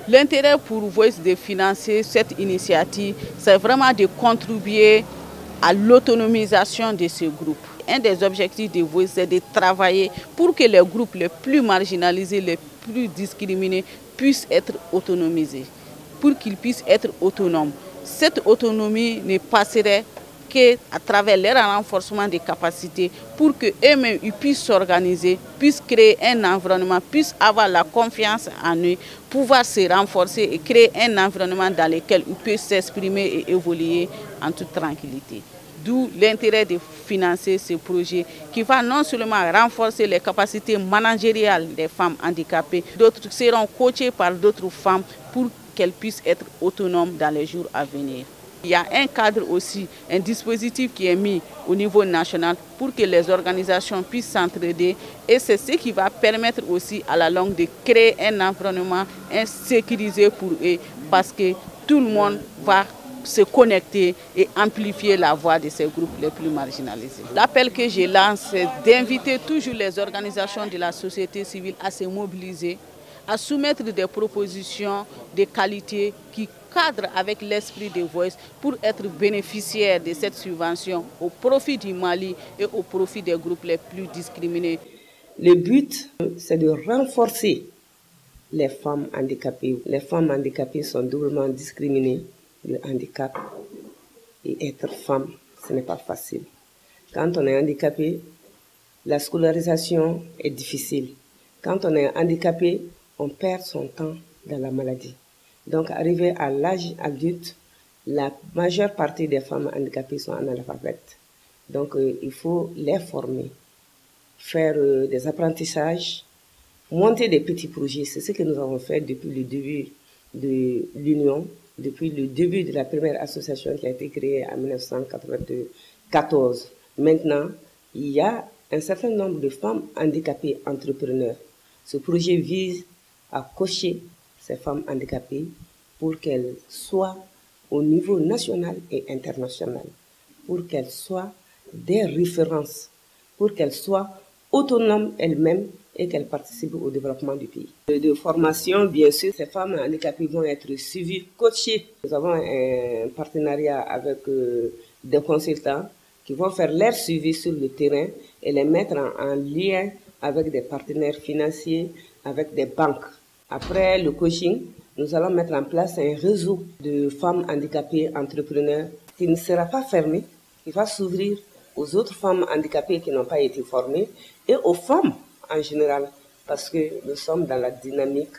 L'intérêt pour Voice de financer cette initiative, c'est vraiment de contribuer à l'autonomisation de ce groupe. Un des objectifs de Voice, c'est de travailler pour que les groupes les plus marginalisés, les plus discriminés puissent être autonomisés, pour qu'ils puissent être autonomes. Cette autonomie ne passerait qu'à travers leur renforcement des capacités pour qu'eux-mêmes puissent s'organiser, puissent créer un environnement, puissent avoir la confiance en eux, pouvoir se renforcer et créer un environnement dans lequel ils peuvent s'exprimer et évoluer en toute tranquillité. D'où l'intérêt de financer ce projet qui va non seulement renforcer les capacités managériales des femmes handicapées, d'autres seront coachées par d'autres femmes pour qu'elles puissent être autonomes dans les jours à venir. Il y a un cadre aussi, un dispositif qui est mis au niveau national pour que les organisations puissent s'entraider et c'est ce qui va permettre aussi à la longue de créer un environnement sécurisé pour eux parce que tout le monde va se connecter et amplifier la voix de ces groupes les plus marginalisés. L'appel que je lance, c'est d'inviter toujours les organisations de la société civile à se mobiliser, à soumettre des propositions de qualité qui cadrent avec l'esprit de Voice pour être bénéficiaires de cette subvention au profit du Mali et au profit des groupes les plus discriminés. Le but, c'est de renforcer les femmes handicapées. Les femmes handicapées sont doublement discriminées. Le handicap et être femme, ce n'est pas facile. Quand on est handicapé, la scolarisation est difficile. Quand on est handicapé, on perd son temps dans la maladie. Donc, arrivé à l'âge adulte, la majeure partie des femmes handicapées sont analphabètes. Donc, il faut les former, faire des apprentissages, monter des petits projets. C'est ce que nous avons fait depuis le début de l'Union, depuis le début de la première association qui a été créée en 1994. Maintenant, il y a un certain nombre de femmes handicapées entrepreneurs. Ce projet vise à coacher ces femmes handicapées pour qu'elles soient au niveau national et international, pour qu'elles soient des références, pour qu'elles soient autonomes elles-mêmes et qu'elles participent au développement du pays. De formation, bien sûr, ces femmes handicapées vont être suivies, coachées. Nous avons un partenariat avec des consultants qui vont faire leur suivi sur le terrain et les mettre en lien avec des partenaires financiers, avec des banques. Après le coaching, nous allons mettre en place un réseau de femmes handicapées entrepreneurs qui ne sera pas fermé, qui va s'ouvrir aux autres femmes handicapées qui n'ont pas été formées et aux femmes en général, parce que nous sommes dans la dynamique